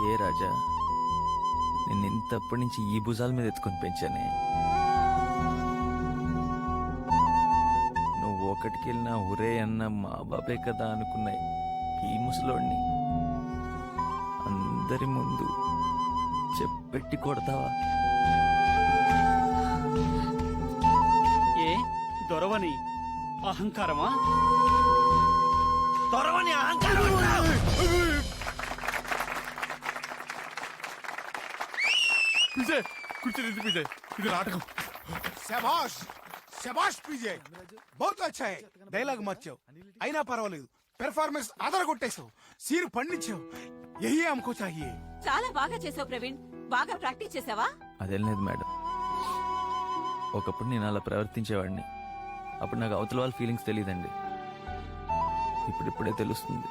ఏ రాజా, నేను ఇంతప్పటి నుంచి ఈ భుజాల మీద ఎత్తుకొని పెంచానే. నువ్వు ఒకటికి వెళ్ళినా ఒరే అన్న మా బాబే కదా అనుకున్నాయి ఈ ముసలోడిని అందరి ముందు చెప్పెట్టి కొడతావా? ఏ దొరవని అహంకారమా? దొరవని అహంకారం అంటావ్? విజయ్ కూర్చోలేదు విజయ్, ఇది నాటకం. శభాష్ శభాష్ విజయ్, బహుత్ అచ్చా హై. డైలాగ్ మార్చావు అయినా పర్వాలేదు, పెర్ఫార్మెన్స్ అదరగొట్టేశావు, సీన్ పండించావు. యహీ హమ్కో చాహియే. చాలా బాగా చేసావు ప్రవీణ్. బాగా ప్రాక్టీస్ చేసావా? అదేం లేదు మేడం, ఒకప్పుడు నేను అలా ప్రవర్తించేవాడిని. అప్పుడు నాకు అవతల వాళ్ళ ఫీలింగ్స్ తెలియదండి, ఇప్పుడిప్పుడే తెలుస్తుంది.